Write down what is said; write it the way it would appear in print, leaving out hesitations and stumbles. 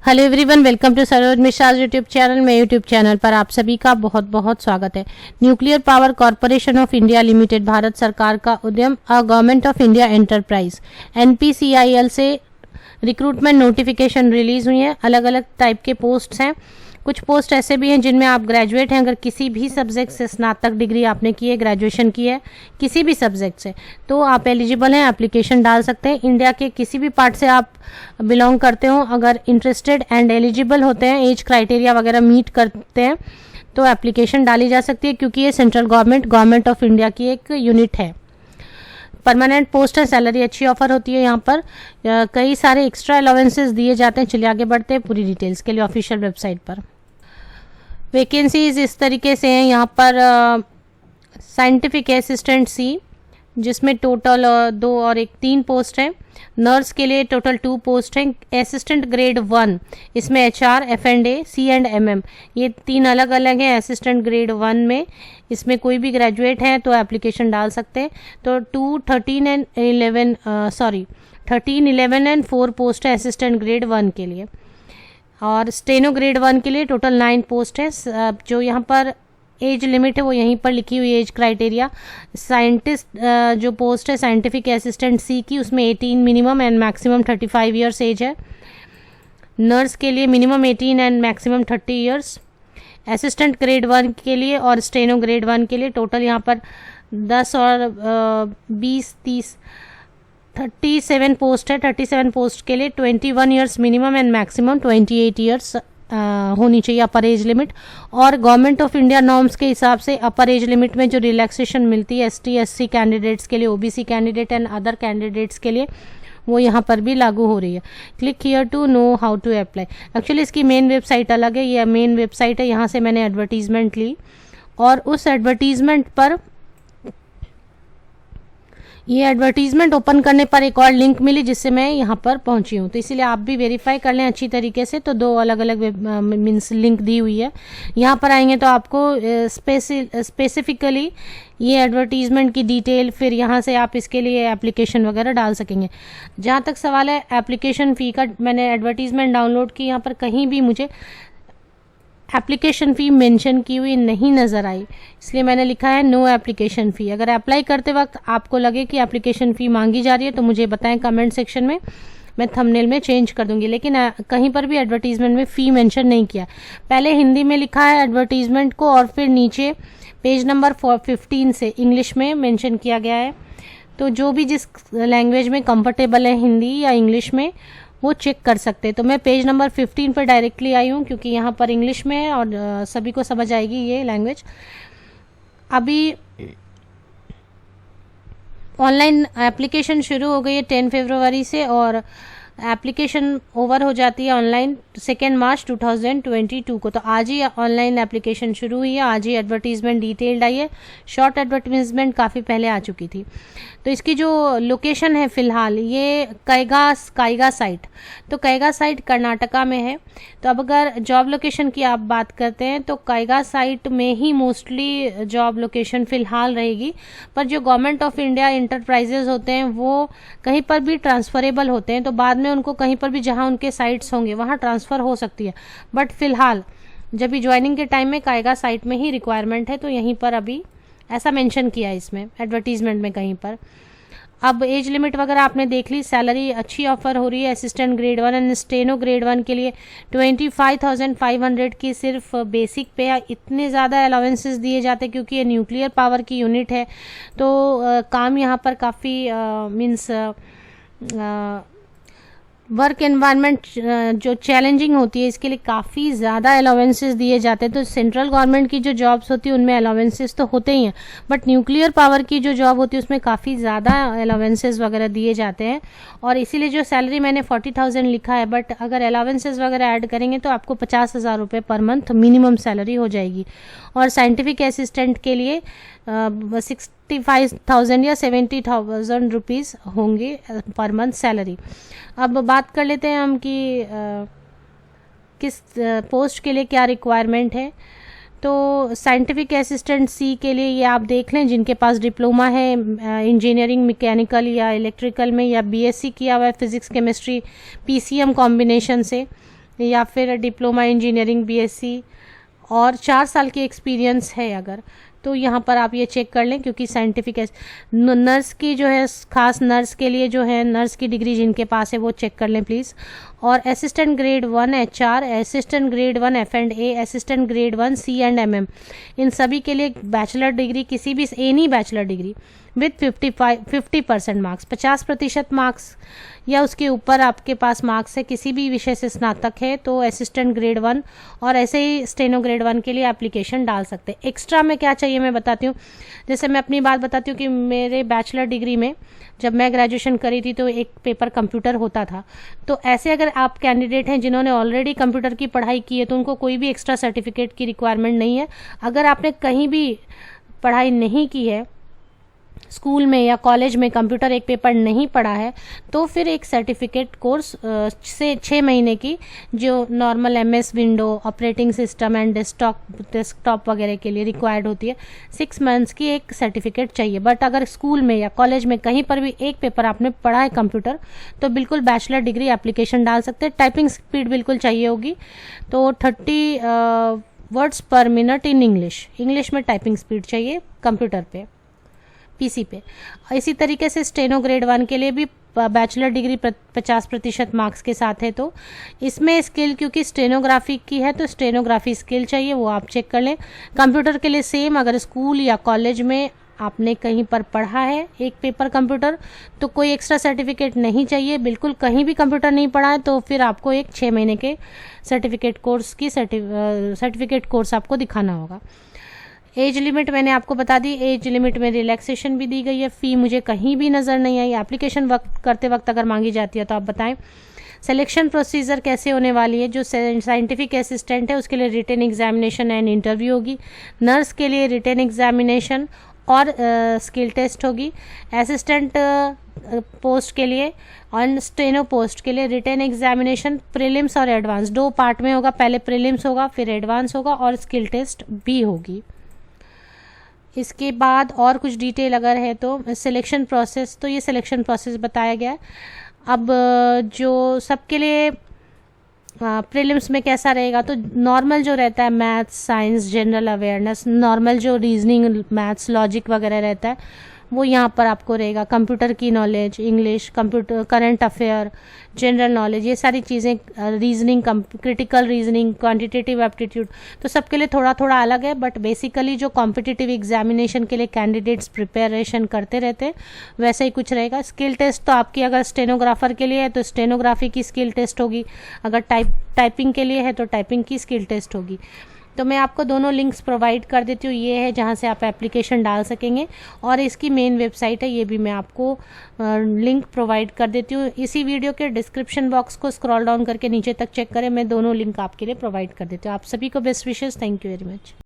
Hello everyone, welcome to Saroj Mishra YouTube channel में। YouTube channel पर आप सभी का बहुत बहुत स्वागत है। Nuclear power corporation of India limited Bharat सरकार का उद्यम government of India enterprise NPCIL से रिक्रूटमेंट नोटिफिकेशन रिलीज हुई है। अलग अलग टाइप के पोस्ट्स हैं। कुछ पोस्ट ऐसे भी हैं जिनमें आप ग्रेजुएट हैं, अगर किसी भी सब्जेक्ट से स्नातक डिग्री आपने की है, ग्रेजुएशन की है किसी भी सब्जेक्ट से, तो आप एलिजिबल हैं, एप्लीकेशन डाल सकते हैं। इंडिया के किसी भी पार्ट से आप बिलोंग करते हो, अगर इंटरेस्टेड एंड एलिजिबल होते हैं, एज क्राइटेरिया वगैरह मीट करते हैं, तो एप्लीकेशन डाली जा सकती है, क्योंकि ये सेंट्रल गवर्नमेंट ऑफ इंडिया की एक यूनिट है। परमानेंट पोस्ट है, सैलरी अच्छी ऑफर होती है। यहाँ पर कई सारे एक्स्ट्रा अलाउंसेस दिए जाते हैं। चलिए आगे बढ़ते हैं पूरी डिटेल्स के लिए ऑफिशियल वेबसाइट पर। वैकेंसीज इस तरीके से हैं यहाँ पर। साइंटिफिक असिस्टेंट C, जिसमें टोटल 2 और 1 3 पोस्ट हैं। नर्स के लिए टोटल 2 पोस्ट हैं। असिस्टेंट ग्रेड 1, इसमें HR, F&A, C&MM, ये 3 अलग अलग हैं। असिस्टेंट ग्रेड 1 में इसमें कोई भी ग्रेजुएट है तो एप्लीकेशन डाल सकते हैं। तो 2, 13 एंड 11 13, 11 एंड 4 पोस्ट है असिस्टेंट ग्रेड 1 के लिए। और स्टेनो ग्रेड 1 के लिए टोटल 9 पोस्ट है। जो यहाँ पर एज लिमिट है वो यहीं पर लिखी हुई है, एज क्राइटेरिया। साइंटिस्ट जो पोस्ट है साइंटिफिक असिस्टेंट C की, उसमें 18 minimum and maximum 35 years age है। नर्स के लिए minimum 18 and maximum 30 years. Assistant grade 1 के लिए और स्टेनो ग्रेड 1 के लिए टोटल यहाँ पर 10 और 20, 30, 37 पोस्ट है। 37 पोस्ट के लिए 21 years minimum and maximum 28 years होनी चाहिए अपर एज लिमिट। और गवर्नमेंट ऑफ इंडिया नॉर्म्स के हिसाब से अपर एज लिमिट में जो रिलैक्सेशन मिलती है ST SC कैंडिडेट्स के लिए, OBC candidate and other candidates के लिए, वो यहाँ पर भी लागू हो रही है। Click here to know how to apply. Actually इसकी मेन वेबसाइट अलग है, ये मेन वेबसाइट है, यहाँ से मैंने एडवर्टीजमेंट ली और उस एडवर्टीजमेंट पर ये एडवर्टीजमेंट ओपन करने पर एक और लिंक मिली जिससे मैं यहाँ पर पहुँची हूँ। तो इसीलिए आप भी वेरीफाई कर लें अच्छी तरीके से। तो 2 अलग अलग मीन्स लिंक दी हुई है। यहाँ पर आएंगे तो आपको स्पेसिफिकली ये एडवर्टीजमेंट की डिटेल, फिर यहाँ से आप इसके लिए एप्लीकेशन वगैरह डाल सकेंगे। जहाँ तक सवाल है एप्लीकेशन फ़ी का, मैंने एडवर्टीजमेंट डाउनलोड की, यहाँ पर कहीं भी मुझे एप्लीकेशन फ़ी मेंशन की हुई नहीं नज़र आई, इसलिए मैंने लिखा है नो एप्लीकेशन फ़ी। अगर अप्लाई करते वक्त आपको लगे कि एप्लीकेशन फ़ी मांगी जा रही है तो मुझे बताएं कमेंट सेक्शन में, मैं थंबनेल में चेंज कर दूंगी। लेकिन कहीं पर भी एडवर्टीजमेंट में फ़ी मेंशन नहीं किया। पहले हिंदी में लिखा है एडवर्टीजमेंट को और फिर नीचे पेज नंबर 15 से इंग्लिश में मेंशन किया गया है। तो जो भी जिस लैंग्वेज में कंफर्टेबल है, हिंदी या इंग्लिश में, वो चेक कर सकते हैं। तो मैं पेज नंबर 15 पर डायरेक्टली आई हूँ क्योंकि यहाँ पर इंग्लिश में है और सभी को समझ आएगी ये लैंग्वेज। अभी ऑनलाइन एप्लीकेशन शुरू हो गई है 10 फरवरी से और एप्लीकेशन ओवर हो जाती है ऑनलाइन 2 मार्च 2022 को। तो आज ही ऑनलाइन एप्लीकेशन शुरू हुई है, आज ही एडवर्टीजमेंट डिटेल्ड आई है। शॉर्ट एडवर्टीजमेंट काफ़ी पहले आ चुकी थी। तो इसकी जो लोकेशन है फ़िलहाल ये काइगा साइट, तो काइगा साइट कर्नाटका में है। तो अब अगर जॉब लोकेशन की आप बात करते हैं तो काइगा साइट में ही मोस्टली जॉब लोकेशन फ़िलहाल रहेगी। पर जो गवर्नमेंट ऑफ इंडिया इंटरप्राइजेज होते हैं वो कहीं पर भी ट्रांसफरेबल होते हैं, तो बाद में उनको कहीं पर भी जहां उनके साइट्स होंगे वहां ट्रांसफ़र हो सकती है। बट फिलहाल जब भी ज्वाइनिंग के टाइम में काइगा साइट में ही रिक्वायरमेंट है, तो यहीं पर अभी ऐसा मेंशन किया है इसमें एडवर्टीजमेंट में कहीं पर। अब एज लिमिट वगैरह आपने देख ली। सैलरी अच्छी ऑफर हो रही है। Assistant grade 1 and steno grade 1 के लिए 25,500 की सिर्फ बेसिक पे है। इतने ज़्यादा अलाउंसेस दिए जाते हैं क्योंकि ये न्यूक्लियर पावर की यूनिट है, तो काम यहाँ पर काफ़ी मीन्स वर्क एनवायरनमेंट जो चैलेंजिंग होती है इसके लिए काफ़ी ज़्यादा अलाउंसेस दिए जाते हैं। तो सेंट्रल गवर्नमेंट की जो जॉब्स होती है उनमें अलाउंसेस तो होते ही हैं, बट न्यूक्लियर पावर की जो जॉब होती है उसमें काफ़ी ज़्यादा अलाउंसेस वगैरह दिए जाते हैं। और इसीलिए जो सैलरी मैंने 40,000 लिखा है, बट अगर अलाउंसेस वगैरह ऐड करेंगे तो आपको 50,000 रुपये पर मंथ मिनिमम सैलरी हो जाएगी। और साइंटिफिक असिस्टेंट के लिए 65,000 या 70,000 रुपीज़ होंगे पर मंथ सैलरी। अब बात कर लेते हैं हम कि किस पोस्ट के लिए क्या रिक्वायरमेंट है। तो साइंटिफिक असिस्टेंट C के लिए ये आप देख लें, जिनके पास डिप्लोमा है इंजीनियरिंग मैकेनिकल या इलेक्ट्रिकल में, या BSc किया हुआ है फिजिक्स केमिस्ट्री PCM कॉम्बिनेशन से, या फिर डिप्लोमा इंजीनियरिंग बीएससी और 4 साल की एक्सपीरियंस है अगर, तो यहाँ पर आप ये चेक कर लें, क्योंकि साइंटिफिक नर्स की जो है, खास नर्स के लिए जो है नर्स की डिग्री जिनके पास है वो चेक कर लें प्लीज़। और assistant grade 1 HR, assistant grade 1 F&A, assistant grade 1 C&MM, इन सभी के लिए बैचलर डिग्री, किसी भी any bachelor degree with 50% marks, 50% marks या उसके ऊपर आपके पास मार्क्स है, किसी भी विषय से स्नातक है तो असिस्टेंट ग्रेड 1, और ऐसे ही स्टेनो ग्रेड 1 के लिए एप्लीकेशन डाल सकते हैं। एक्स्ट्रा में क्या चाहिए मैं बताती हूँ। जैसे मैं अपनी बात बताती हूँ कि मेरे बैचलर डिग्री में जब मैं ग्रेजुएशन करी थी तो एक पेपर कंप्यूटर होता था। तो ऐसे अगर आप कैंडिडेट हैं जिन्होंने ऑलरेडी कंप्यूटर की पढ़ाई की है तो उनको कोई भी एक्स्ट्रा सर्टिफिकेट की रिक्वायरमेंट नहीं है। अगर आपने कहीं भी पढ़ाई नहीं की है, स्कूल में या कॉलेज में कंप्यूटर एक पेपर नहीं पढ़ा है, तो फिर एक सर्टिफिकेट कोर्स से 6 महीने की जो normal MS window operating system and desktop वगैरह के लिए रिक्वायर्ड होती है, 6 मंथ्स की एक सर्टिफिकेट चाहिए। बट अगर स्कूल में या कॉलेज में कहीं पर भी एक पेपर आपने पढ़ा है कंप्यूटर, तो बिल्कुल बैचलर डिग्री एप्लीकेशन डाल सकते हैं। टाइपिंग स्पीड बिल्कुल चाहिए होगी, तो 30 वर्ड्स पर मिनट इन इंग्लिश में टाइपिंग स्पीड चाहिए कंप्यूटर पे, PC पे। इसी तरीके से स्टेनो ग्रेड 1 के लिए भी बैचलर डिग्री 50% मार्क्स के साथ है। तो इसमें स्किल, क्योंकि स्टेनोग्राफी की है तो स्टेनोग्राफी स्किल चाहिए, वो आप चेक कर लें। कंप्यूटर के लिए सेम, अगर स्कूल या कॉलेज में आपने कहीं पर पढ़ा है एक पेपर कंप्यूटर तो कोई एक्स्ट्रा सर्टिफिकेट नहीं चाहिए। बिल्कुल कहीं भी कंप्यूटर नहीं पढ़ा है तो फिर आपको एक 6 महीने के सर्टिफिकेट कोर्स आपको दिखाना होगा। एज लिमिट मैंने आपको बता दी, एज लिमिट में रिलैक्सेशन भी दी गई है। फ़ी मुझे कहीं भी नज़र नहीं आई। एप्लीकेशन करते वक्त अगर मांगी जाती है तो आप बताएं। सिलेक्शन प्रोसीजर कैसे होने वाली है। जो साइंटिफिक असिस्टेंट है उसके लिए रिटन एग्जामिनेशन एंड इंटरव्यू होगी। नर्स के लिए रिटन एग्जामिनेशन और स्किल टेस्ट होगी। असिस्टेंट पोस्ट के लिए और स्टेनो पोस्ट के लिए रिटन एग्जामिनेशन, प्रीलिम्स और एडवांस 2 पार्ट में होगा। पहले प्रीलिम्स होगा, फिर एडवांस होगा और स्किल टेस्ट भी होगी। इसके बाद और कुछ डिटेल अगर है तो सिलेक्शन प्रोसेस, तो ये सिलेक्शन प्रोसेस बताया गया है। अब जो सबके लिए प्रीलिम्स में कैसा रहेगा, तो नॉर्मल जो रहता है maths, science, general awareness, normal जो रीजनिंग, मैथ्स, लॉजिक वगैरह रहता है वो यहाँ पर आपको रहेगा। कंप्यूटर की knowledge, English, computer, current affair, general knowledge, ये सारी चीज़ें, reasoning, critical reasoning, quantitative aptitude, तो सबके लिए थोड़ा थोड़ा अलग है। बट बेसिकली जो कॉम्पिटिटिव एग्जामिनेशन के लिए कैंडिडेट्स प्रिपरेशन करते रहते हैं वैसे ही कुछ रहेगा। स्किल टेस्ट तो आपकी अगर स्टेनोग्राफर के लिए है तो स्टेनोग्राफी की स्किल टेस्ट होगी, अगर टाइपिंग के लिए है तो टाइपिंग की स्किल टेस्ट होगी। तो मैं आपको दोनों लिंक्स प्रोवाइड कर देती हूँ। ये है जहाँ से आप एप्लीकेशन डाल सकेंगे और इसकी मेन वेबसाइट है, ये भी मैं आपको लिंक प्रोवाइड कर देती हूँ। इसी वीडियो के डिस्क्रिप्शन बॉक्स को स्क्रॉल डाउन करके नीचे तक चेक करें, मैं दोनों लिंक आपके लिए प्रोवाइड कर देती हूँ। आप सभी को best wishes, thank you very much.